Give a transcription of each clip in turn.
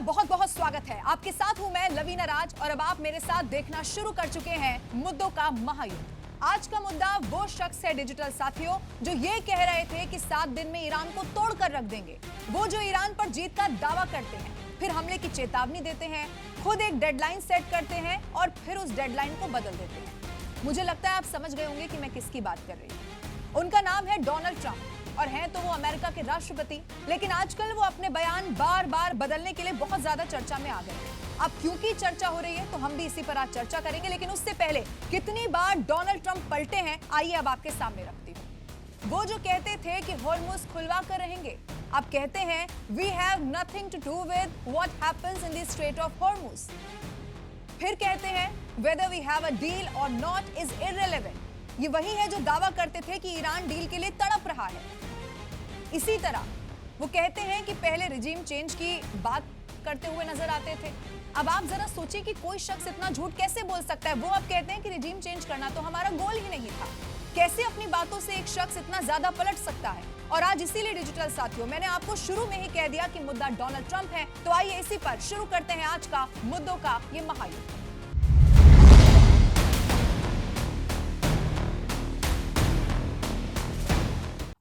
बहुत बहुत स्वागत है। आपके साथ हूं मैं लवीना राज और अब आप मेरे साथ देखना शुरू कर चुके हैं मुद्दों का महायुद्ध। आज का मुद्दा वो शख्स है डिजिटल साथियों जो ये कह रहे थे कि 7 दिन में ईरान को तोड़कर रख देंगे। वो जो ईरान पर जीत का दावा करते हैं, फिर हमले की चेतावनी देते हैं, खुद एक डेडलाइन सेट करते हैं और फिर उस डेडलाइन को बदल देते हैं। मुझे लगता है आप समझ गए होंगे कि मैं किसकी बात कर रही हूँ। उनका नाम है डोनाल्ड ट्रंप और हैं तो वो अमेरिका के राष्ट्रपति, लेकिन आजकल वो अपने बयान बार बार बदलने के लिए बहुत ज्यादा चर्चा में आ गए हैं। अब क्योंकि चर्चा हो रही है तो हम भी इसी पर आज चर्चा करेंगे, लेकिन उससे पहले कितनी बार डोनाल्ड ट्रंप पलटे हैं आइए अब आपके सामने रखती हूँ। वो जो कहते थे कि हॉर्मुज़ खुलवा कर रहेंगे, अब कहते हैं we have nothing to do with what happens in the Strait of Hormuz. फिर कहते हैं whether we have a deal और नॉट इज इररिलेवेंट। ये वही है जो दावा करते थे कि ईरान डील के लिए तड़प रहा है। इसी तरह वो कहते हैं कि पहले रिजीम चेंज की बात करते हुए नजर आते थे। अब आप जरा सोचिए कि कोई शख्स इतना झूठ कैसे बोल सकता है। वो अब कहते हैं कि रिजीम चेंज करना तो हमारा गोल ही नहीं था। कैसे अपनी बातों से एक शख्स इतना ज्यादा पलट सकता है? और आज इसीलिए डिजिटल साथियों मैंने आपको शुरू में ही कह दिया कि मुद्दा डोनाल्ड ट्रंप है, तो आइए इसी पर शुरू करते हैं आज का मुद्दों का ये महायुद्ध।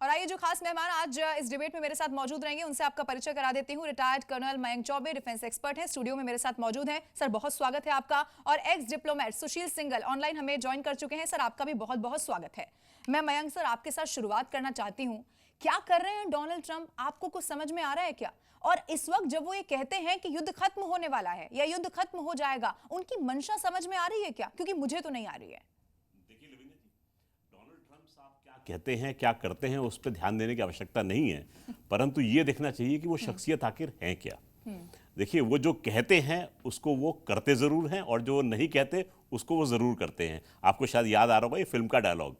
और आइए जो खास मेहमान आज इस डिबेट में मेरे साथ मौजूद रहेंगे उनसे आपका परिचय करा देती हूं। Retired colonel Mayank Choubey defence expert हैं, स्टूडियो में मेरे साथ मौजूद हैं। सर बहुत स्वागत है आपका। और एक्स डिप्लोमेट सुशील सिंघल ऑनलाइन हमें ज्वाइन कर चुके हैं। सर आपका भी बहुत बहुत स्वागत है। मैं मयंक सर आपके साथ शुरुआत करना चाहती हूँ। क्या कर रहे हैं डोनाल्ड ट्रंप, आपको कुछ समझ में आ रहा है क्या? और इस वक्त जब वो ये कहते हैं कि युद्ध खत्म होने वाला है या युद्ध खत्म हो जाएगा, उनकी मंशा समझ में आ रही है क्या? क्योंकि मुझे तो नहीं आ रही है। कहते हैं क्या करते हैं उस पर ध्यान देने की आवश्यकता नहीं है, परंतु ये देखना चाहिए कि वो शख्सियत आखिर हैं क्या। देखिए, वो जो कहते हैं उसको वो करते जरूर हैं और जो नहीं कहते उसको वो जरूर करते हैं। आपको शायद याद आ रहा होगा ये फिल्म का डायलॉग।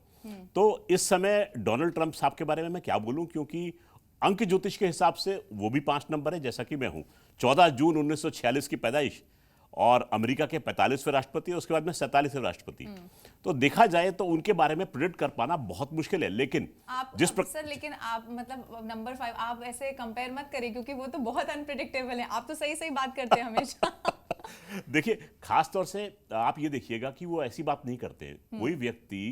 तो इस समय डोनाल्ड ट्रंप साहब के बारे में मैं क्या बोलूं, क्योंकि अंक ज्योतिष के हिसाब से वो भी 5 नंबर है जैसा कि मैं हूं। 14 जून 1946 की पैदाइश और अमेरिका के 45वें राष्ट्रपति और उसके बाद में 47वें राष्ट्रपति। तो देखा जाए तो उनके बारे में प्रेडिक्ट कर पाना बहुत मुश्किल है। लेकिन आप सर, लेकिन आप मतलब नंबर 5 आप ऐसे कंपेयर मत करिए, क्योंकि वो तो बहुत अनप्रेडिक्टेबल है। आप तो सही सही बात करते हैं हमेशा। देखिए, खास तौर से आप ये देखिएगा कि वो ऐसी बात नहीं करते। कोई व्यक्ति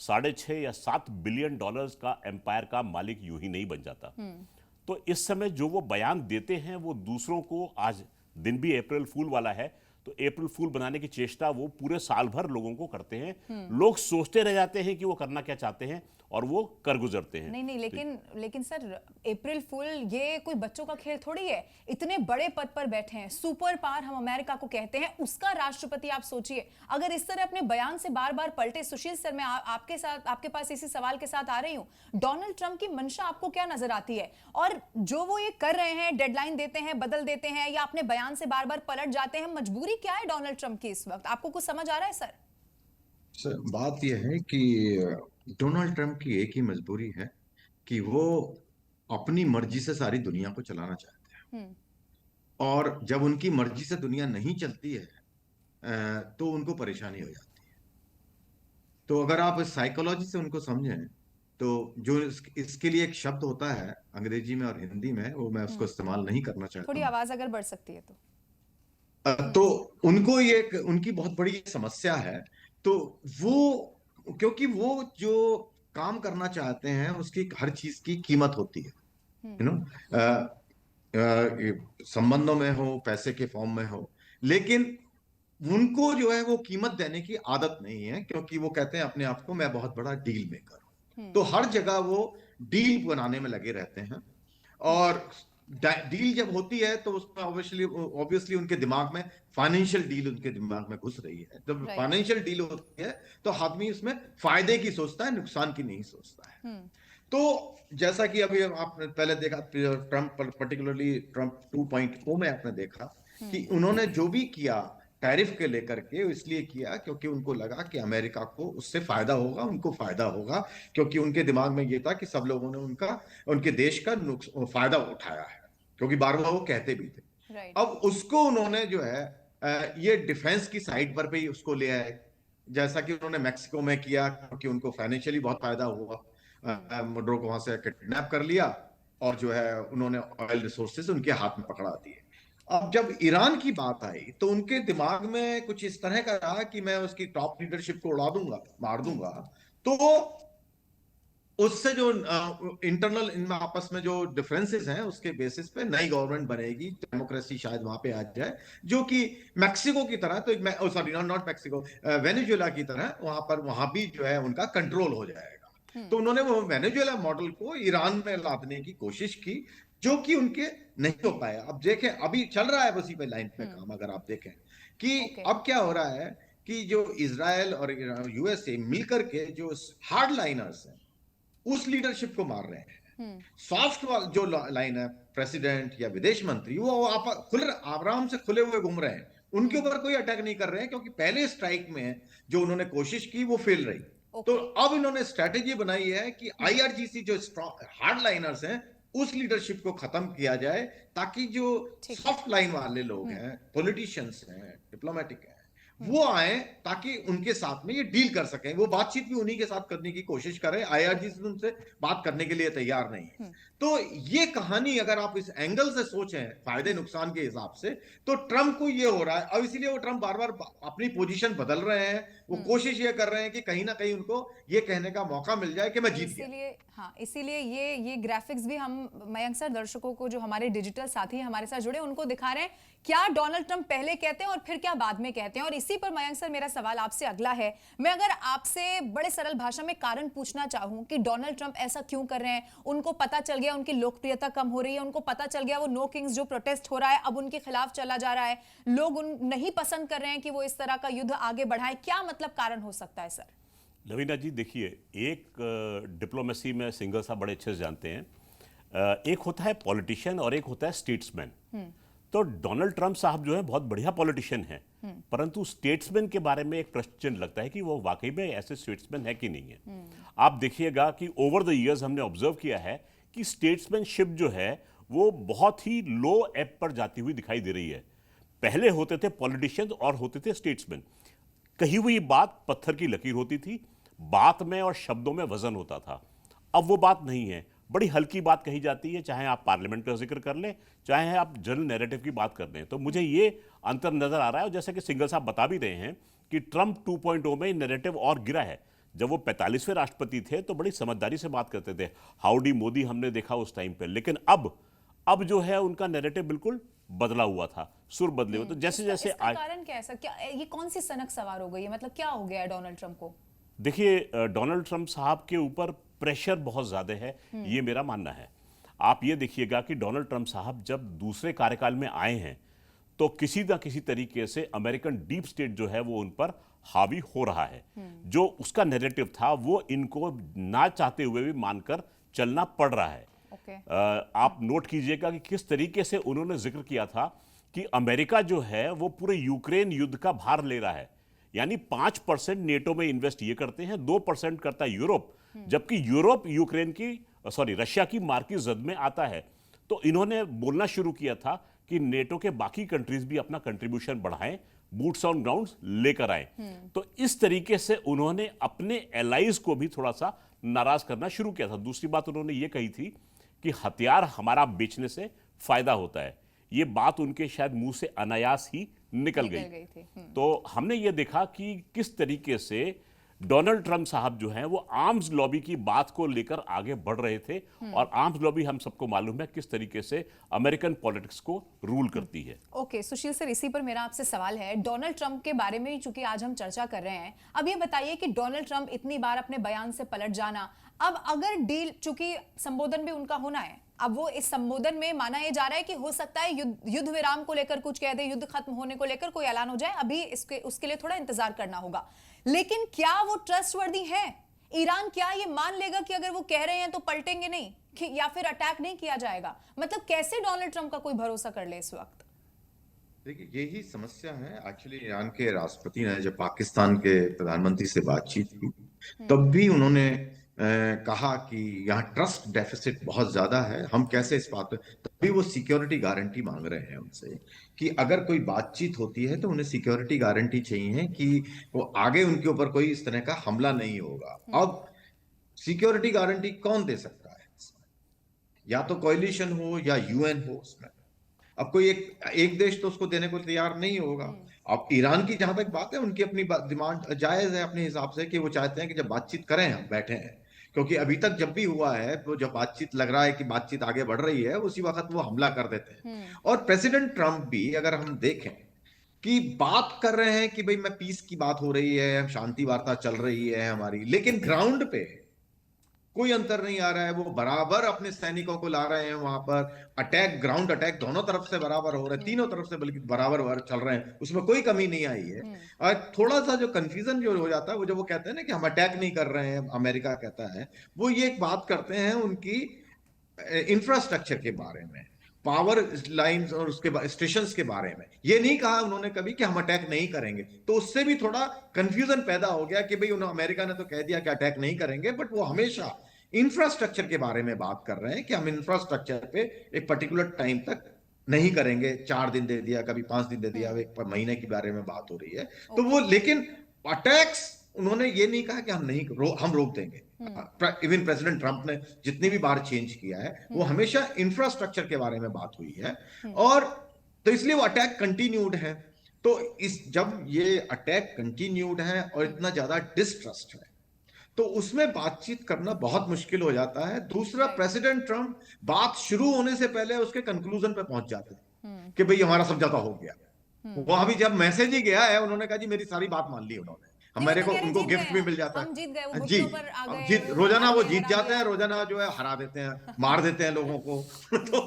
6.5 या 7 बिलियन डॉलर्स का एम्पायर का मालिक यूं ही नहीं बन जाता। तो इस समय जो वो बयान देते हैं वो दूसरों को, आज दिन भी अप्रैल फूल वाला है, तो अप्रैल फूल बनाने की चेष्टा वो पूरे साल भर लोगों को करते हैं। लोग सोचते रह जाते हैं कि वो करना क्या चाहते हैं और वो कर गुजरते हैं। नहीं, लेकिन सर, अप्रैल फूल ये कोई बच्चों का खेल थोड़ी है। इतने बड़े पद पर बैठे हैं, सुपर पावर हम अमेरिका को कहते हैं, उसका राष्ट्रपति। आप सोचिए अगर इस तरह अपने बयान से बार बार पलटे। सुशील सर, मैं आपके पास इसी सवाल के साथ आ रही हूँ। डोनाल्ड ट्रंप की मंशा आपको क्या नजर आती है? और जो वो ये कर रहे हैं, डेडलाइन देते हैं, बदल देते हैं या अपने बयान से बार बार पलट जाते हैं, मजबूरी क्या है डोनाल्ड ट्रंप की इस वक्त? आपको कुछ समझ आ रहा है सर? बात यह है कि डोनाल्ड ट्रंप की एक ही मजबूरी है कि वो अपनी मर्जी से सारी दुनिया को चलाना चाहते हैं। और जब उनकी मर्जी से दुनिया नहीं चलती है तो उनको परेशानी हो जाती है। तो अगर आप साइकोलॉजी से उनको समझें तो जो इसके लिए एक शब्द होता है अंग्रेजी में और हिंदी में, वो मैं उसको इस्तेमाल नहीं करना चाहता थोड़ी हूं। आवाज अगर बढ़ सकती है तो। तो उनको ये उनकी बहुत बड़ी समस्या है। तो वो, क्योंकि वो जो काम करना चाहते हैं उसकी हर चीज की कीमत होती है, यू नो, संबंधों में हो, पैसे के फॉर्म में हो। लेकिन उनको जो है वो कीमत देने की आदत नहीं है, क्योंकि वो कहते हैं अपने आप को मैं बहुत बड़ा डील मेकर हूं। तो हर जगह वो डील बनाने में लगे रहते हैं। और डील जब होती है तो उसमें ऑब्वियसली उनके दिमाग में फाइनेंशियल डील उनके दिमाग में घुस रही है। जब फाइनेंशियल डील होती है तो आदमी उसमें फायदे की सोचता है, नुकसान की नहीं सोचता है। तो जैसा कि अभी आपने पहले देखा ट्रंप, पर्टिकुलरली ट्रंप 2.0 में आपने देखा कि उन्होंने जो भी किया टैरिफ के लेकर के, इसलिए किया क्योंकि उनको लगा कि अमेरिका को उससे फायदा होगा, उनको फायदा होगा, क्योंकि उनके दिमाग में ये था कि सब लोगों ने उनके देश का फायदा उठाया है, क्योंकि बार बार वो कहते भी थे। अब उसको उन्होंने जो है ये डिफेंस की साइड पर भी उसको ले आए, जैसा कि उन्होंने मैक्सिको में किया, क्योंकि उनको फाइनेंशियली बहुत फायदा हुआ। मडरो को वहां से किडनैप कर लिया और जो है उन्होंने ऑयल रिसोर्सेज उनके हाथ में पकड़ा दिए। अब जब ईरान की बात आई तो उनके दिमाग में कुछ इस तरह का रहा कि मैं उसकी टॉप लीडरशिप को उड़ा दूंगा, मार दूंगा। तो उससे जो इंटरनल इनमें आपस में जो डिफरेंसेस हैं उसके बेसिस पे नई गवर्नमेंट बनेगी, डेमोक्रेसी शायद वहां पे आ जाए, जो कि मैक्सिको की तरह, तो सॉरी नॉट मैक्सिको, वेनेजुएला की तरह वहां भी जो है उनका कंट्रोल हो जाएगा। तो उन्होंने वो वेनेजुएला मॉडल को ईरान में लादने की कोशिश की, जो कि उनके नहीं हो पाया। अब देखें, अभी चल रहा है उसी पे लाइन पे काम, अगर आप देखें कि ओके। अब क्या हो रहा है कि जो इजराइल और यूएसए मिलकर के जो हार्ड लाइनर्स हैं उस लीडरशिप को मार रहे हैं। सॉफ्ट जो लाइन है, प्रेसिडेंट या विदेश मंत्री, वो आप खुल आराम से खुले हुए घूम रहे हैं, उनके ऊपर कोई अटैक नहीं कर रहे हैं, क्योंकि पहले स्ट्राइक में जो उन्होंने कोशिश की वो फेल रही। तो अब इन्होंने स्ट्रेटेजी बनाई है कि आईआरजीसी जो हार्ड लाइनर्स हैं उस लीडरशिप को खत्म किया जाए, ताकि जो सॉफ्ट लाइन वाले लोग हैं, पॉलिटिशियंस हैं, डिप्लोमेटिक हैं, वो आए, ताकि उनके साथ में ये डील कर सकें। वो बातचीत भी उन्हीं के साथ करने की कोशिश करें, आईआरजीसी उनसे बात करने के लिए तैयार नहीं है। तो ये कहानी अगर आप इस एंगल से सोचें, फायदे नुकसान के हिसाब से, तो ट्रंप को ये हो रहा है। अब इसीलिए वो ट्रंप बार बार अपनी पोजीशन बदल रहे हैं। वो कोशिश ये कर रहे हैं कि कहीं ना कहीं उनको ये कहने का मौका मिल जाए कि मैं जीत गया। इसीलिए हाँ, इसीलिए ये ग्राफिक्स भी हम मयंक सर दर्शकों को, जो हमारे डिजिटल साथी हमारे साथ जुड़े, उनको दिखा रहे हैं क्या डोनाल्ड ट्रंप पहले कहते हैं और फिर क्या बाद में कहते हैं। और इसी पर मयंक सर मेरा सवाल आपसे अगला है। मैं अगर आपसे बड़े सरल भाषा में कारण पूछना चाहूं कि डोनाल्ड ट्रंप ऐसा क्यों कर रहे हैं, उनको पता चल गया उनकी लोकप्रियता कम हो रही है, उनको पता चल गया वो नो किंग्स जो प्रोटेस्ट हो रहा है अब उनके खिलाफ चला जा रहा है, लोग उन नहीं पसंद कर रहे हैं कि वो इस तरह का युद्ध आगे बढ़ाएं, क्या मतलब कारण हो सकता है सर? लवीना जी देखिए, एक डिप्लोमेसी में सिंघल साहब बड़े अच्छे से जानते हैं, एक होता है पॉलिटिशियन और एक होता है स्टेट्समैन। तो डोनाल्ड ट्रंप साहब जो है बहुत बढ़िया पॉलिटिशियन है, परंतु स्टेट्समैन के बारे में एक प्रश्न चिन्ह लगता है कि वो वाकई में ऐसे स्टेट्समैन है कि नहीं है। आप देखिएगा कि ओवर द इयर्स हमने ऑब्जर्व किया है कि स्टेट्समैनशिप जो है वो बहुत ही लो एब पर जाती हुई दिखाई दे रही है। पहले होते थे पॉलिटिशियंस और होते थे स्टेट्समैन। कही हुई बात पत्थर की लकीर होती थी, बात में और शब्दों में वजन होता था। अब वो बात नहीं है, बड़ी हल्की बात कही जाती है, चाहे आप पार्लियामेंट का जिक्र कर लें, चाहे आप जनरल नैरेटिव की बात कर लें। तो मुझे ये अंतर नजर आ रहा है, और जैसा कि सिंघल साहब बता भी रहे हैं कि ट्रंप 2.0 में नैरेटिव और गिरा है। जब वो 45वें राष्ट्रपति थे तो बड़ी समझदारी से बात करते थे, हाउडी मोदी हमने देखा उस टाइम पे, लेकिन अब जो है उनका नैरेटिव बिल्कुल बदला हुआ था, सुर बदले हुए। तो जैसे जैसे इसका कारण क्या है सर? क्या ये कौन सी सनक सवार हो गई है? मतलब क्या हो गया है डोनाल्ड ट्रंप को? देखिए, डोनाल्ड ट्रंप साहब के ऊपर प्रेशर बहुत ज्यादा है, ये मेरा मानना है। आप ये देखिएगा कि डोनाल्ड ट्रंप साहब जब दूसरे कार्यकाल में आए हैं तो किसी ना किसी तरीके से अमेरिकन डीप स्टेट जो है वो उन पर हावी हो रहा है। जो उसका नैरेटिव था वो इनको ना चाहते हुए भी मानकर चलना पड़ रहा है। आप नोट कीजिएगा कि किस तरीके से उन्होंने जिक्र किया था कि अमेरिका जो है वो पूरे यूक्रेन युद्ध का भार ले रहा है, यानी 5% नेटो में इन्वेस्ट ये करते हैं, 2% करता है यूरोप, जबकि यूरोप यूक्रेन की रशिया की मार की जद में आता है। तो इन्होंने बोलना शुरू किया था कि नेटो के बाकी कंट्रीज भी अपना कंट्रीब्यूशन बढ़ाएं, बूट्स ऑन ग्राउंड लेकर आए। तो इस तरीके से उन्होंने अपने एलाइज को भी थोड़ा सा नाराज करना शुरू किया था। दूसरी बात उन्होंने ये कही थी कि हथियार हमारा बेचने से फायदा होता है। ये बात उनके शायद मुंह से अनायास ही निकल गई थी। तो हमने ये देखा कि किस तरीके से डोनाल्ड ट्रंप साहब जो हैं वो आर्म्स लॉबी की बात को लेकर आगे बढ़ रहे थे, और आर्म्स लॉबी हम सबको मालूम है किस तरीके से अमेरिकन पॉलिटिक्स को रूल करती है। ओके, सुशील सर, इसी पर मेरा आपसे सवाल है। डोनाल्ड ट्रंप के बारे में चूंकि आज हम चर्चा कर रहे हैं, अब ये बताइए कि डोनाल्ड ट्रंप इतनी बार अपने बयान से पलट जाना, अब अगर डील, चूंकि संबोधन भी उनका होना है, अब वो इस संबोधन में माना यह जा रहा है कि हो सकता है युद्ध विराम को लेकर कुछ कह दे, युद्ध खत्म होने को लेकर कोई ऐलान हो जाए, अभी उसके लिए थोड़ा इंतजार करना होगा। लेकिन क्या वो ट्रस्टवर्दी है? ईरान क्या ये मान लेगा कि अगर वो कह रहे हैं तो पलटेंगे नहीं, या फिर अटैक नहीं किया जाएगा? मतलब कैसे डोनाल्ड ट्रंप का कोई भरोसा कर ले इस वक्त? देखिए, यही समस्या है एक्चुअली। ईरान के राष्ट्रपति ने जब पाकिस्तान के प्रधानमंत्री से बातचीत की तब भी उन्होंने कहा कि यहाँ ट्रस्ट डेफिसिट बहुत ज्यादा है, हम कैसे इस बात, तभी वो सिक्योरिटी गारंटी मांग रहे हैं उनसे कि अगर कोई बातचीत होती है तो उन्हें सिक्योरिटी गारंटी चाहिए कि वो आगे उनके ऊपर कोई इस तरह का हमला नहीं होगा। अब सिक्योरिटी गारंटी कौन दे सकता है? या तो कोalition हो या यूएन हो उसमें। अब कोई एक देश तो उसको देने को तैयार नहीं होगा। अब ईरान की जहां तक बात है, उनकी अपनी डिमांड जायज है अपने हिसाब से, कि वो चाहते हैं कि जब बातचीत करें हम बैठे हैं, क्योंकि अभी तक जब भी हुआ है तो जब बातचीत लग रहा है कि बातचीत आगे बढ़ रही है, उसी वक्त वो हमला कर देते हैं। और प्रेसिडेंट ट्रंप भी, अगर हम देखें कि बात कर रहे हैं कि भाई मैं पीस की बात हो रही है, शांति वार्ता चल रही है हमारी, लेकिन ग्राउंड पे कोई अंतर नहीं आ रहा है। वो बराबर अपने सैनिकों को ला रहे हैं वहां पर, अटैक, ग्राउंड अटैक दोनों तरफ से बराबर हो रहे हैं, तीनों तरफ से बल्कि बराबर चल रहे हैं, उसमें कोई कमी नहीं आई है। और थोड़ा सा जो कंफ्यूजन जो हो जाता है, वो जो वो कहते हैं ना कि हम अटैक नहीं कर रहे हैं, अमेरिका कहता है, वो ये एक बात करते हैं उनकी इंफ्रास्ट्रक्चर के बारे में, पावर लाइंस और उसके स्टेशन के बारे में। ये नहीं कहा उन्होंने कभी कि हम अटैक नहीं करेंगे, तो उससे भी थोड़ा कंफ्यूजन पैदा हो गया कि भाई उन्होंने, अमेरिका ने तो कह दिया कि अटैक नहीं करेंगे, बट वो हमेशा इंफ्रास्ट्रक्चर के बारे में बात कर रहे हैं कि हम इंफ्रास्ट्रक्चर पे एक पर्टिकुलर टाइम तक नहीं करेंगे। 4 दिन दे दिया, कभी 5 दिन दे दिया, एक महीने के बारे में बात हो रही है। तो वो, लेकिन अटैक्स उन्होंने ये नहीं कहा कि हम नहीं हम रोक देंगे। इवन प्रेसिडेंट ट्रंप ने जितनी भी बार चेंज किया है, वो हमेशा इंफ्रास्ट्रक्चर के बारे में बात हुई है। और तो इसलिए वो अटैक कंटिन्यूड है। तो जब ये अटैक कंटिन्यूड है और इतना ज्यादा डिस्ट्रस्ट है, तो उसमें बातचीत करना बहुत मुश्किल हो जाता है। दूसरा, प्रेसिडेंट ट्रंप बात शुरू होने से पहले उसके कंक्लूजन पे पहुंच जाते हैं कि भाई हमारा समझौता हो गया। वहां भी जब मैसेज ही गया है, उन्होंने कहा जी मेरी सारी बात मान ली उन्होंने, हमारे को, उनको गिफ्ट भी मिल जाता है। हम जीत गए, वो जी, घुटनों पर आ गए, जीत, रोजाना वो जीत जाते हैं, रोजाना जो है हरा देते हैं, मार देते हैं लोगों को।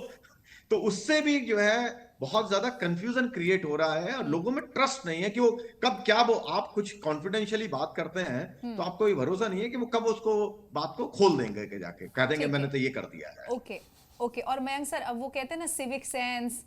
तो उससे भी जो है बहुत ज्यादा कंफ्यूजन क्रिएट हो रहा है, और लोगों में ट्रस्ट नहीं है कि वो कब क्या, वो आप कुछ कॉन्फिडेंशियली बात करते हैं तो आपको ये भरोसा नहीं है कि वो कब उसको बात को खोल देंगे, के जाके कह देंगे मैंने तो ये कर दिया है। Okay okay. और मयंक सर, अब वो कहते हैं ना सिविक सेंस,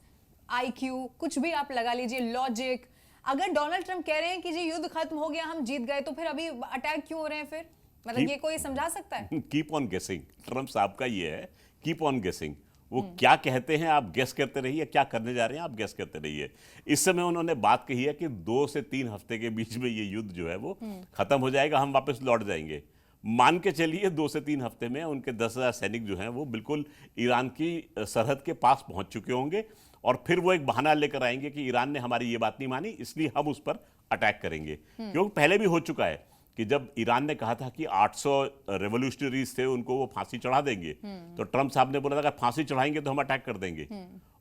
आईक्यू, कुछ भी आप लगा लीजिए, लॉजिक, अगर डोनाल्ड ट्रंप कह रहे हैं कि जी युद्ध खत्म हो गया, हम जीत गए, तो फिर अभी अटैक क्यों हो रहे हैं फिर? मतलब ये कोई समझा सकता है? कीप ऑन गेसिंग, ट्रंप साहब का ये है, कीप ऑन गेसिंग। वो क्या कहते हैं आप गेस करते रहिए, क्या करने जा रहे हैं आप गेस करते रहिए। इस समय उन्होंने बात कही है कि 2 से 3 हफ्ते के बीच में ये युद्ध जो है वो खत्म हो जाएगा, हम वापस लौट जाएंगे। मान के चलिए 2 से 3 हफ्ते में उनके 10,000 सैनिक जो हैं वो बिल्कुल ईरान की सरहद के पास पहुंच चुके होंगे, और फिर वो एक बहाना लेकर आएंगे कि ईरान ने हमारी ये बात नहीं मानी, इसलिए हम उस पर अटैक करेंगे। क्योंकि पहले भी हो चुका है कि जब ईरान ने कहा था कि 800 रेवोल्यूशनरीज थे, उनको वो फांसी चढ़ा देंगे, तो ट्रंप साहब ने बोला था अगर फांसी चढ़ाएंगे तो हम अटैक कर देंगे।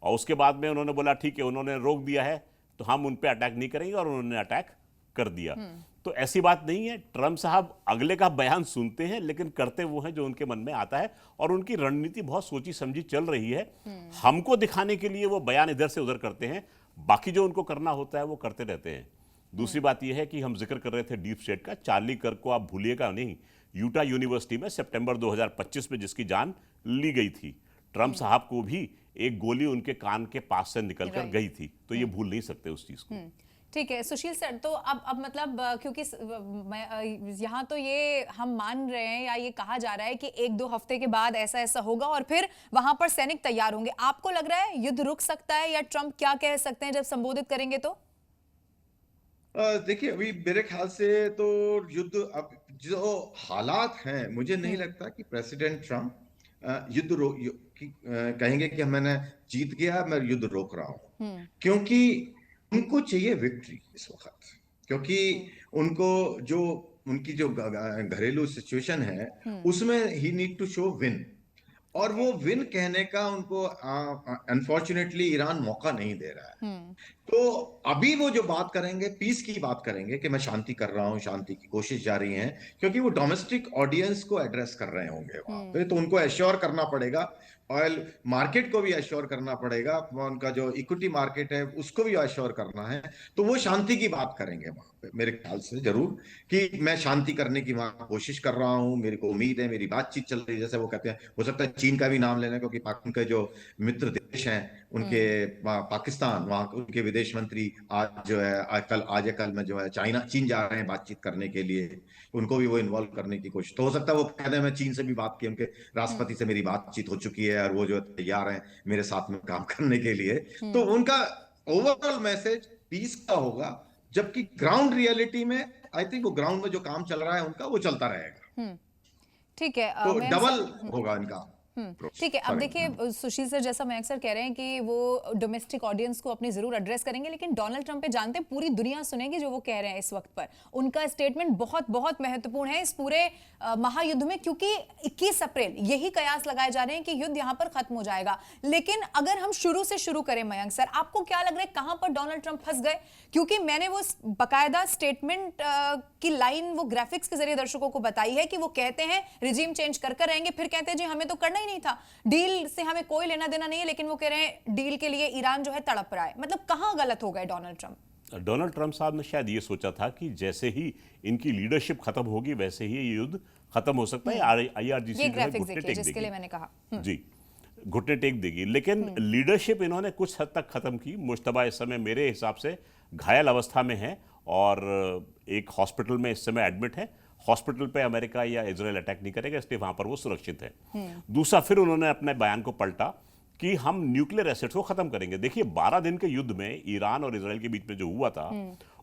और उसके बाद में उन्होंने बोला ठीक है, उन्होंने रोक दिया है तो हम उन पे अटैक नहीं करेंगे, और उन्होंने अटैक कर दिया। तो ऐसी बात नहीं है, ट्रंप साहब अगले का बयान सुनते हैं लेकिन करते वो हैं जो उनके मन में आता है, और उनकी रणनीति बहुत सोची समझी चल रही है। हमको दिखाने के लिए वो बयान इधर से उधर करते हैं, बाकी जो उनको करना होता है वो करते रहते हैं। दूसरी बात यह है कि हम जिक्र कर रहे थे डीप स्टेट का, चार्ली कर्क को आप भूलिएगा नहीं, यूटा यूनिवर्सिटी में सितंबर 2025 में जिसकी जान ली गई थी, ट्रंप साहब को भी एक गोली उनके कान के पास से निकलकर गई थी, तो ये भूल नहीं सकते उस चीज को। ठीक है सुशील सर, तो अब मतलब क्योंकि यहाँ तो ये हम मान रहे हैं या ये कहा जा रहा है कि 1-2 हफ्ते के बाद ऐसा ऐसा होगा और फिर वहां पर सैनिक तैयार होंगे, आपको लग रहा है युद्ध रुक सकता है, या ट्रंप क्या कह सकते हैं जब संबोधित करेंगे तो? देखिए, अभी मेरे ख्याल से तो युद्ध, अब जो हालात हैं, मुझे नहीं लगता कि प्रेसिडेंट ट्रंप कहेंगे कि मैंने जीत गया, मैं युद्ध रोक रहा हूं, क्योंकि उनको चाहिए विक्ट्री इस वक्त। क्योंकि उनको जो उनकी जो घरेलू सिचुएशन है, उसमें ही नीड टू शो विन, और वो विन कहने का उनको अनफॉर्चुनेटली ईरान मौका नहीं दे रहा है। तो अभी वो जो बात करेंगे, पीस की बात करेंगे कि मैं शांति कर रहा हूं, शांति की कोशिश जारी है, क्योंकि वो डोमेस्टिक ऑडियंस को एड्रेस कर रहे होंगे वहां पे, तो उनको एश्योर करना पड़ेगा, ऑयल मार्केट को भी एश्योर करना पड़ेगा, उनका जो इक्विटी मार्केट है उसको भी एश्योर करना है। तो वो शांति की बात करेंगे वहां पे मेरे ख्याल से जरूर, कि मैं शांति करने की वहां कोशिश कर रहा हूं, मेरे को उम्मीद है, मेरी बातचीत चल रही है, जैसे वो कहते हैं। हो सकता है चीन का भी नाम लेना, क्योंकि उनके जो मित्र देश हैं उनके, पाकिस्तान, वहां उनके विदेश मंत्री आज जो है, आज या कल में जो है चीन जा रहे हैं बातचीत करने के लिए, उनको भी वो इन्वॉल्व करने की कोशिश। तो हो सकता है वो कहते हैं मैं चीन से भी बात की, उनके राष्ट्रपति से मेरी बातचीत हो चुकी है, और वो जो तैयार हैं मेरे साथ में काम करने के लिए। तो उनका ओवरऑल मैसेज पीस का होगा, जबकि ग्राउंड रियलिटी में आई थिंक वो ग्राउंड में जो काम चल रहा है उनका, वो चलता रहेगा। ठीक है, तो डबल होगा इनका। ठीक है। अब देखिए सुशील सर, जैसा मयंक सर कह रहे हैं कि वो डोमेस्टिक ऑडियंस को अपनी जरूर एड्रेस करेंगे, लेकिन डोनाल्ड ट्रंप पे जानते हैं पूरी दुनिया सुनेगी जो वो कह रहे हैं इस वक्त पर। उनका स्टेटमेंट बहुत बहुत महत्वपूर्ण है इस पूरे महायुद्ध में, क्योंकि 21 अप्रैल यही कयास लगाए जा रहे हैं कि युद्ध यहां पर खत्म हो जाएगा। लेकिन अगर हम शुरू से शुरू करें मयंक सर, आपको क्या लग रहा है कहां पर डोनाल्ड ट्रंप फंस गए? क्योंकि मैंने वो बकायदा स्टेटमेंट की लाइन वो ग्राफिक्स के जरिए दर्शकों को बताई है कि वो कहते हैं रिजीम चेंज कर रहेंगे, फिर कहते हैं जी हमें तो करना ही नहीं था, डील से हमें कोई लेना देना नहीं है, लेकिन वो कह रहे हैं डील के लिए ईरान जो है तड़प रहा है। मतलब कहां गलत हो गए डोनाल्ड ट्रंप? डोनाल्ड ट्रंप साहब ने शायद ये सोचा था कि जैसे ही इनकी लीडरशिप खत्म होगी वैसे ही ये युद्ध खत्म हो सकता है। आईआरजीसी ये ग्राफिक्स देखिए जिसके लिए मैंने कहा जी, घुटने टेक देगी। लेकिन लीडरशिप इन्होंने कुछ हद तक खत्म की। मुश्तबा इस समय मेरे हिसाब से घायल अवस्था में है और एक हॉस्पिटल में इस समय एडमिट है। हॉस्पिटल पे अमेरिका या इजराइल अटैक नहीं करेगा, इसलिए वहां पर वो सुरक्षित है। दूसरा, फिर उन्होंने अपने बयान को पलटा कि हम न्यूक्लियर एसेट्स को खत्म करेंगे। देखिए 12 दिन के युद्ध में ईरान और इजराइल के बीच में जो हुआ था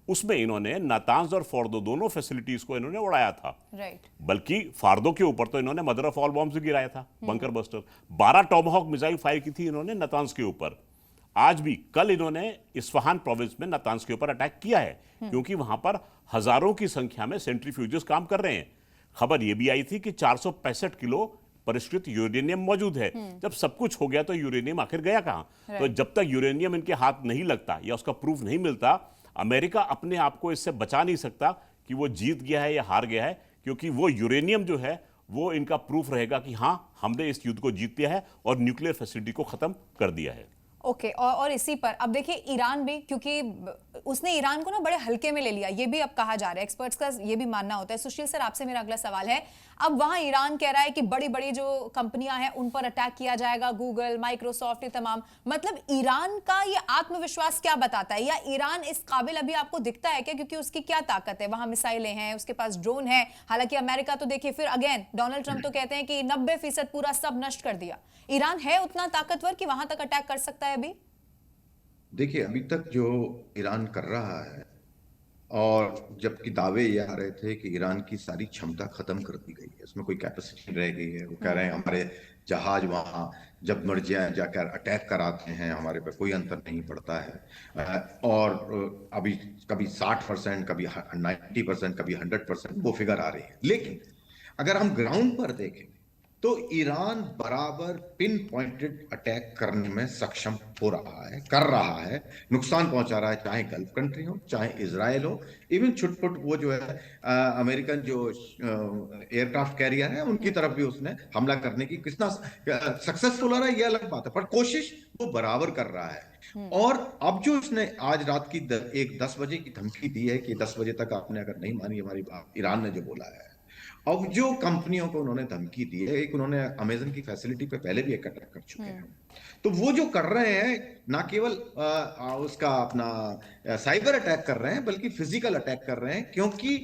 उसमें इन्होंने नातांज और फोर्दो दोनों फैसिलिटीज को इन्होंने उड़ाया था। बल्कि फार्दो के ऊपर तो इन्होंने मदर ऑफ ऑल बॉम्ब्स भी गिराया था, bunker buster. 12 Tomahawk missile fire की थी इन्होंने नातांज के ऊपर। आज भी कल इन्होंने इस्फहान प्रोविंस में नातांज के ऊपर अटैक किया है, क्योंकि वहां पर हजारों की संख्या में सेंट्रीफ्यूजेस काम कर रहे हैं। खबर यह भी आई थी कि 465 किलो परिष्कृत यूरेनियम मौजूद है। जब सब कुछ हो गया तो यूरेनियम आखिर गया कहां? तो जब तक यूरेनियम इनके हाथ नहीं लगता या उसका प्रूफ नहीं मिलता, अमेरिका अपने आप को इससे बचा नहीं सकता कि वो जीत गया है या हार गया है, क्योंकि वो यूरेनियम जो है वो इनका प्रूफ रहेगा कि हां हमने इस युद्ध को जीत लिया है और न्यूक्लियर फैसिलिटी को खत्म कर दिया है। ओके, और इसी पर अब देखिए ईरान भी, क्योंकि उसने ईरान को ना बड़े हल्के में ले लिया, ये भी अब कहा जा रहा है, एक्सपर्ट्स का ये भी मानना होता है। सुशील सर, आपसे मेरा अगला सवाल है, अब वहां ईरान कह रहा है कि बड़ी बड़ी जो कंपनियां हैं उन पर अटैक किया जाएगा, गूगल, माइक्रोसॉफ्ट, ये तमाम। मतलब ईरान का ये आत्मविश्वास क्या बताता है, या ईरान इस काबिल अभी आपको दिखता है क्या? क्योंकि उसकी क्या ताकत है, वहां मिसाइलें हैं, उसके पास ड्रोन है। हालांकि अमेरिका तो देखिए, फिर अगेन डोनाल्ड ट्रंप तो कहते हैं कि 90% पूरा सब नष्ट कर दिया। ईरान है उतना ताकतवर कि वहां तक अटैक कर सकता है अभी? देखिए, अभी तक जो ईरान कर रहा है, और जबकि दावे ये आ रहे थे कि ईरान की सारी क्षमता खत्म कर दी गई है, उसमें कोई कैपेसिटी नहीं रह गई है। वो कह रहे हैं हमारे जहाज वहां जब मर्जी जाकर अटैक कराते हैं, हमारे पे कोई अंतर नहीं पड़ता है। और अभी कभी 60%, कभी 90%, कभी 100% वो फिगर आ रही है। लेकिन अगर हम ग्राउंड पर देखें तो ईरान बराबर पिन पॉइंटेड अटैक करने में सक्षम हो रहा है, कर रहा है, नुकसान पहुंचा रहा है, चाहे गल्फ कंट्री हो, चाहे इजराइल हो, इवन छुटपुट वो जो है अमेरिकन जो एयरक्राफ्ट कैरियर है उनकी तरफ भी उसने हमला करने की कितना सक्सेसफुल हो रहा है ये अलग बात है, पर कोशिश वो बराबर कर रहा है। और अब जो उसने आज रात की 10 बजे की धमकी दी है कि 10 बजे तक आपने अगर नहीं मानी हमारी बात, ईरान ने जो बोला है, अब जो कंपनियों को उन्होंने धमकी दी है, एक उन्होंने अमेजन की फैसिलिटी पे पहले भी एक अटैक कर चुके हैं। तो वो जो कर रहे हैं, ना केवल उसका अपना साइबर अटैक कर रहे हैं, बल्कि फिजिकल अटैक कर रहे हैं, क्योंकि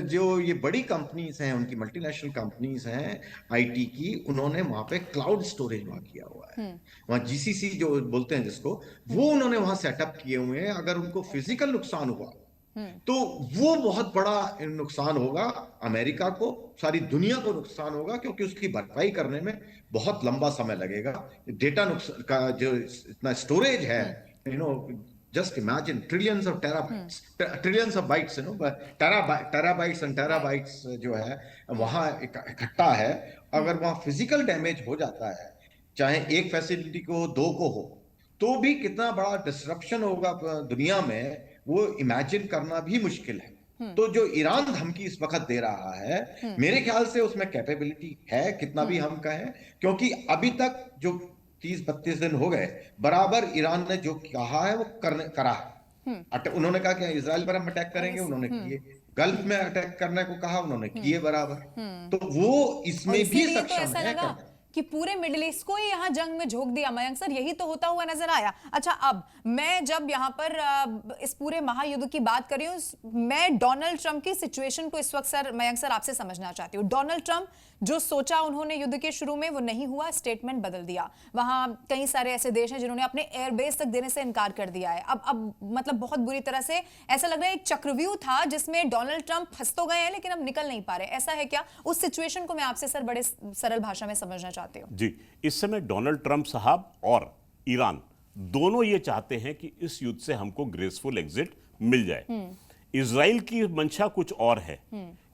जो ये बड़ी कंपनीज हैं, उनकी मल्टीनेशनल कंपनीज हैं आईटी की, उन्होंने वहां पे क्लाउड स्टोरेज वहां किया हुआ है, वहां जीसीसी जो बोलते हैं जिसको, वो उन्होंने वहां सेटअप किए हुए हैं। अगर उनको फिजिकल नुकसान हुआ तो वो बहुत बड़ा नुकसान होगा अमेरिका को, सारी दुनिया को नुकसान होगा, क्योंकि उसकी भरपाई करने में बहुत लंबा समय लगेगा। डेटा नुकसान का जो इतना स्टोरेज है, just imagine trillions of terabytes, trillions of bytes, terabytes and terabytes जो है वहां इकट्ठा है। अगर वहां फिजिकल डैमेज हो जाता है, चाहे एक फैसिलिटी को हो, 2 को हो, तो भी कितना बड़ा डिसरप्शन होगा दुनिया में, वो इमेजिन करना भी मुश्किल है। तो जो ईरान धमकी इस वक्त दे रहा है, मेरे ख्याल से उसमें कैपेबिलिटी है, कितना भी हम कहें, क्योंकि अभी तक जो 30-32 दिन हो गए, बराबर ईरान ने जो कहा है वो करा है। उन्होंने कहा कि इजराइल पर हम अटैक करेंगे, उन्होंने किए। गल्फ में अटैक करने को कहा, उन्होंने किए बराबर। तो वो इसमें भी सक्षम है कि पूरे मिडिल ईस्ट को ही यहां जंग में झोंक दिया। मयंक सर, यही तो होता हुआ नजर आया। अच्छा, अब मैं जब यहां पर इस पूरे महायुद्ध की बात कर रही हूं, मैं डोनाल्ड ट्रंप की सिचुएशन को इस वक्त सर, मयंक सर, आपसे समझना चाहती हूं। डोनाल्ड ट्रंप जो सोचा उन्होंने युद्ध के शुरू में वो नहीं हुआ, स्टेटमेंट बदल दिया। वहां कई सारे ऐसे देश हैं जिन्होंने अपने एयरबेस तक देने से इनकार कर दिया है। अब मतलब बहुत बुरी तरह से ऐसा लग रहा है एक चक्रव्यूह था जिसमें डोनाल्ड ट्रंप फंस तो गए हैं लेकिन अब निकल नहीं पा रहे। ऐसा है क्या? उस सिचुएशन को मैं आपसे सर बड़े सरल भाषा में समझना चाहती हूँ। जी, इस समय डोनाल्ड ट्रंप साहब और ईरान दोनों ये चाहते हैं कि इस युद्ध से हमको ग्रेसफुल एग्जिट मिल जाए। इजराइल की मंशा कुछ और है,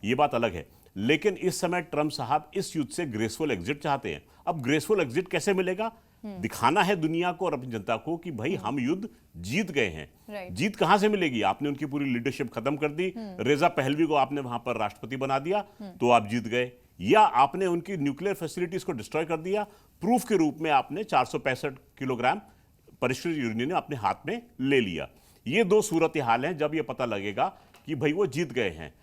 ये बात अलग है, लेकिन इस समय ट्रंप साहब इस युद्ध से ग्रेसफुल एग्जिट चाहते हैं। अब ग्रेसफुल एग्जिट कैसे मिलेगा? दिखाना है दुनिया को और अपनी जनता को कि भाई हम युद्ध जीत गए हैं। जीत कहां से मिलेगी? आपने उनकी पूरी लीडरशिप खत्म कर दी, रेजा पहलवी को आपने वहां पर राष्ट्रपति बना दिया तो आप जीत गए, या आपने उनकी न्यूक्लियर फैसिलिटीज को डिस्ट्रॉय कर दिया, प्रूफ के रूप में आपने 465 किलोग्राम परिष्कृत यूरेनियम अपने हाथ में ले लिया। ये दो सूरत हाल हैं जब ये पता लगेगा कि भाई वो जीत गए हैं।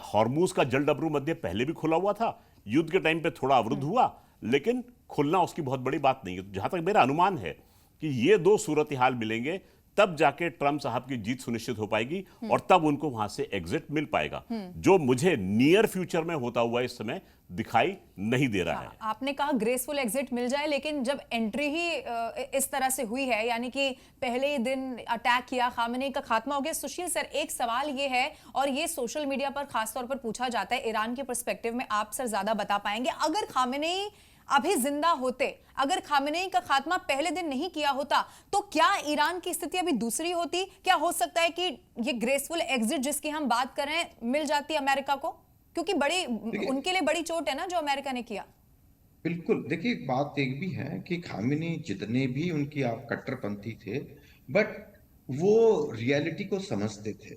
हॉर्मूज का जल डबरू मध्य पहले भी खुला हुआ था, युद्ध के टाइम पे थोड़ा अवरुद्ध हुआ, लेकिन खुलना उसकी बहुत बड़ी बात नहीं है। तो जहां तक मेरा अनुमान है कि ये दो सूरत हाल मिलेंगे तब जाके ट्रंप साहब की जीत सुनिश्चित हो पाएगी और तब उनको वहां से एग्जिट मिल पाएगा, जो मुझे नियर फ्यूचर में होता हुआ इस समय दिखाई नहीं दे रहा है। आपने कहा ग्रेसफुल एग्जिट मिल जाए, लेकिन जब एंट्री ही इस तरह से हुई है, यानी कि पहले ही दिन अटैक किया, खामेनेई का खात्मा हो गया। सुशील सर, एक सवाल ये है और ये सोशल मीडिया पर खासतौर पर पूछा जाता है, ईरान के पर्सपेक्टिव में आप सर ज्यादा बता पाएंगे। अगर खामेनेई अभी जिंदा होते, अगर खामेनेई का खात्मा पहले दिन नहीं किया होता, तो क्या ईरान की स्थिति अभी दूसरी होती? क्या हो सकता है कि ये ग्रेसफुल एग्जिट जिसकी हम बात कर रहे हैं मिल जाती अमेरिका को? क्योंकि बड़ी उनके लिए बड़ी चोट है ना जो अमेरिका ने किया। बिल्कुल, देखिए बात एक भी है कि खामेनेई जितने भी उनकी आप कट्टरपंथी थे, बट वो रियलिटी को समझते थे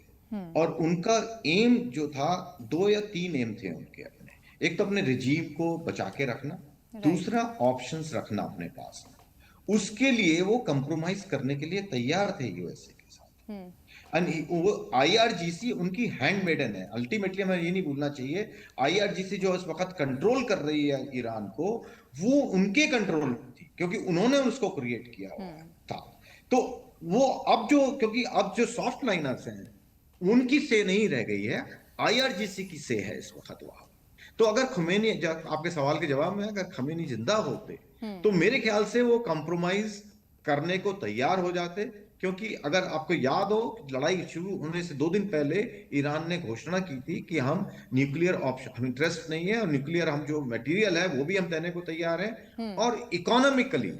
और उनका एम जो था, 2 या 3 एम थे उनके अपने। एक तो अपने रिजीम को बचा के रखना, दूसरा ऑप्शंस रखना अपने पास में। उसके लिए वो कंप्रोमाइज करने के लिए तैयार थे यूएसए के साथ। वो आईआरजीसी उनकी हैंडमेडन है। अल्टीमेटली हमें ये नहीं भूलना चाहिए, आईआरजीसी जो इस वक्त कंट्रोल कर रही है ईरान को, वो उनके कंट्रोल में थी क्योंकि उन्होंने उसको क्रिएट किया हुआ था। तो वो क्योंकि अब जो सॉफ्ट लाइनर्स हैं उनकी से नहीं रह गई है, आईआरजीसी की से है इस वक्त वहां। तो अगर खमेनी, आपके सवाल के जवाब में, अगर खमेनी जिंदा होते तो मेरे ख्याल से वो कंप्रोमाइज करने को तैयार हो जाते। क्योंकि अगर आपको याद हो, लड़ाई शुरू होने से 2 दिन पहले ईरान ने घोषणा की थी कि हम न्यूक्लियर ऑप्शन, हम इंटरेस्ट नहीं है और न्यूक्लियर हम जो मटेरियल है वो भी हम देने को तैयार हैं। और इकोनॉमिकली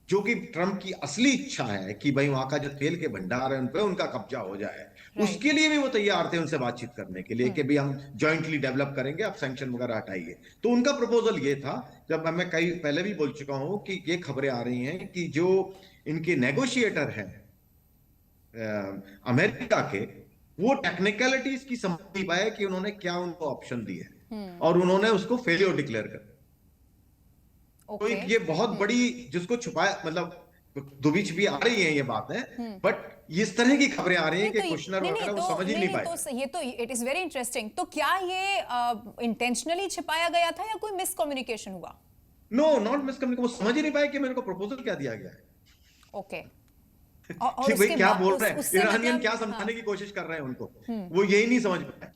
जो कि ट्रंप की असली इच्छा है कि भाई वहां का जो तेल के भंडार है उन पे उनका कब्जा हो जाए, उसके लिए भी वो तैयार थे उनसे बातचीत करने के लिए कि भाई हम जॉइंटली डेवलप करेंगे, आप सैंक्शन वगैरह हटाइए। तो उनका प्रपोजल ये था, जब मैं कई पहले भी बोल चुका हूं कि ये खबरें आ रही हैं कि जो इनके नेगोशिएटर हैं अमेरिका के, वो टेक्निकलिटीज की समझ नहीं पाए कि उन्होंने क्या उनको ऑप्शन दिए और उन्होंने उसको फेलियर डिक्लेयर कर। तो ये बहुत बड़ी, जिसको छुपाया, मतलब दुबीच भी आ रही है ये बात है, बट इस तरह की खबरें आ रही हैं कि क्वेश्चनर वगैरह वो समझ ही नहीं पाए। तो ये तो इट इज वेरी इंटरेस्टिंग। तो क्या ये इंटेंशनली छिपाया गया था या कोई मिसकम्युनिकेशन हुआ? नो, नॉट मिसकम्युनिकेशन, वो समझ ही नहीं पाए कि मेरे को प्रपोजल क्या दिया गया है। ओके। कि भाई क्या बोल रहे हैं ईरानियन, क्या समझाने की कोशिश कर रहे हैं उनको, वो यही नहीं समझ पाए।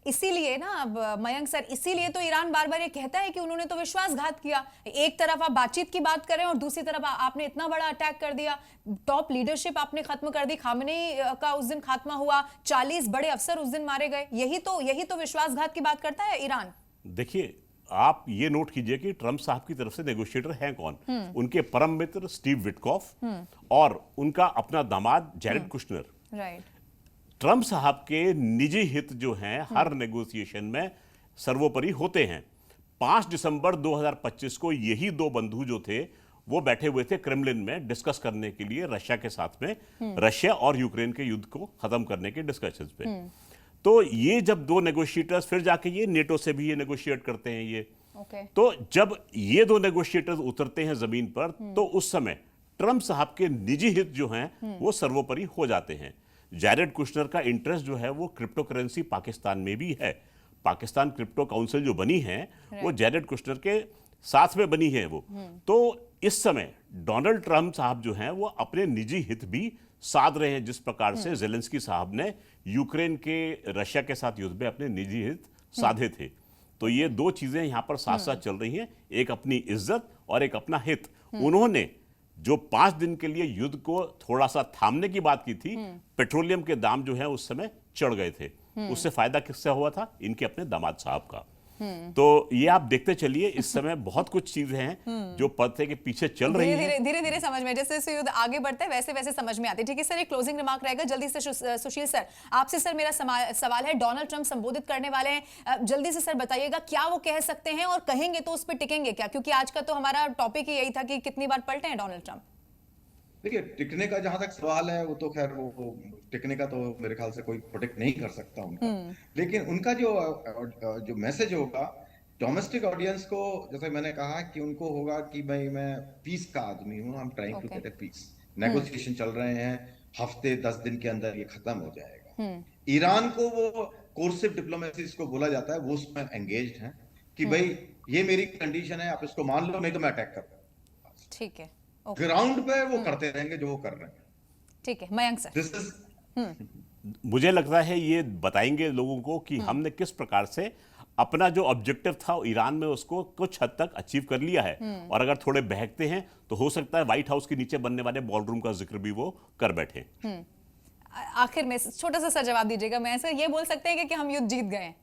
इसीलिए ना अब मयंक सर, इसीलिए तो ईरान बार बार ये कहता है कि उन्होंने तो विश्वासघात किया। एक तरफ आप बातचीत की बात कर रहे हैं और दूसरी तरफ आपने इतना बड़ा अटैक कर दिया, टॉप लीडरशिप आपने खत्म कर दी, खामेनेई का उस दिन खात्मा हुआ, 40 बड़े अफसर उस दिन मारे गए। यही तो विश्वासघात की बात करता है ईरान। देखिए, आप ये नोट कीजिए कि ट्रंप साहब की तरफ से नेगोशिएटर हैं कौन? उनके परम मित्र स्टीव विटकॉफ और उनका अपना दामाद जैरेड कुशनर। राइट। ट्रंप साहब के निजी हित जो हैं हर नेगोशिएशन में सर्वोपरि होते हैं। 5 दिसंबर 2025 को यही 2 बंधु जो थे वो बैठे हुए थे क्रेमलिन में डिस्कस करने के लिए रशिया के साथ में, रशिया और यूक्रेन के युद्ध को खत्म करने के डिस्कशंस पे। तो ये जब 2 नेगोशिएटर्स, फिर जाके ये नेटो से भी ये नेगोशिएट करते हैं ये। तो जब ये 2 नेगोशिएटर्स उतरते हैं जमीन पर, तो उस समय ट्रंप साहब के निजी हित जो हैं वो सर्वोपरि हो जाते हैं। जैरेड कुशनर का इंटरेस्ट जो है वो क्रिप्टो करेंसी पाकिस्तान में भी है। पाकिस्तान क्रिप्टो काउंसिल जो बनी है वो जैरेड कुशनर के साथ में बनी है वो। तो इस समय डोनाल्ड ट्रंप साहब जो हैं वो अपने निजी हित भी साध रहे हैं, जिस प्रकार से ज़ेलेंस्की साहब ने यूक्रेन के रशिया के साथ युद्ध में अपने निजी हित साधे थे। तो तो ये दो चीजें यहां पर साथ साथ चल रही हैं, एक अपनी इज्जत और एक अपना हित। उन्होंने जो 5 दिन के लिए युद्ध को थोड़ा सा थामने की बात की थी, पेट्रोलियम के दाम जो है उस समय चढ़ गए थे। उससे फायदा किससे हुआ था? इनके अपने दामाद साहब का। तो ये आप देखते चलिए, इस समय बहुत कुछ चीजें हैं जो पर्दे के पीछे चल रही हैं। धीरे धीरे समझ में, जैसे जैसे युद्ध आगे बढ़ता है वैसे वैसे समझ में आती है। ठीक है सर, एक क्लोजिंग रिमार्क रहेगा जल्दी से सुशील सर आपसे। सर मेरा सवाल है, डोनाल्ड ट्रंप संबोधित करने वाले हैं, जल्दी से सर बताइएगा क्या वो कह सकते हैं और कहेंगे तो उस पर टिकेंगे क्या? क्योंकि आज का तो हमारा टॉपिक ही यही था कि कितनी बार पलटे हैं डोनाल्ड ट्रंप। देखिए, टिकने का जहां तक सवाल है, वो तो खैर वो टिकने का तो मेरे ख्याल से कोई प्रोटेक्ट नहीं कर सकता उनका। लेकिन उनका जो मैसेज होगा डोमेस्टिक ऑडियंस को, जैसे मैंने कहा कि उनको होगा कि भाई मैं पीस का आदमी हूँ, I am trying to get a peace. Negotiation चल रहे हैं, हफ्ते 10 दिन के अंदर ये खत्म हो जाएगा। ईरान को वो कोर्सिव डिप्लोमेसी इसको बोला जाता है, वो उसमें एंगेज्ड है कि भाई ये मेरी कंडीशन है, आप इसको मान लो नहीं तो मैं अटैक करूंगा। ठीक है, ग्राउंड पे वो करते रहेंगे जो वो कर रहे हैं। ठीक है मयंक सर। दिस इज मुझे लगता है ये बताएंगे लोगों को कि हमने किस प्रकार से अपना जो ऑब्जेक्टिव था ईरान में उसको कुछ हद तक अचीव कर लिया है। और अगर थोड़े बहकते हैं तो हो सकता है व्हाइट हाउस के नीचे बनने वाले बॉलरूम का जिक्र भी वो कर बैठे। आखिर में छोटा सा सर जवाब दीजिएगा। मैं सर ये बोल सकते हैं कि हम युद्ध जीत गए हैं?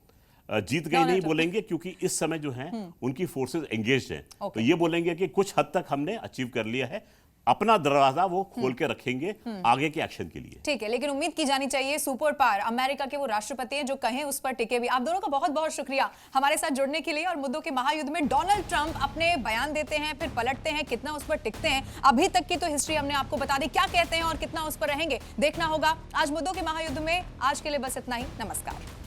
जीत गए नहीं बोलेंगे, क्योंकि इस समय जो है उनकी फोर्सेस एंगेज्ड हैं। तो ये बोलेंगे कि कुछ हद तक हमने अचीव कर लिया है, अपना दरवाजा वो खोल के रखेंगे आगे के एक्शन के लिए। ठीक है, लेकिन उम्मीद की जानी चाहिए सुपर पावर अमेरिका के वो राष्ट्रपति हैं जो कहें उस पर टिके भी। आप दोनों का बहुत बहुत शुक्रिया हमारे साथ जुड़ने के लिए। और मुद्दों के महायुद्ध में डोनाल्ड ट्रंप अपने बयान देते हैं, फिर पलटते हैं, कितना उस पर टिकते हैं, अभी तक की तो हिस्ट्री हमने आपको बता दी, क्या कहते हैं और कितना उस पर रहेंगे देखना होगा। आज मुद्दों के महायुद्ध में आज के लिए बस इतना ही। नमस्कार।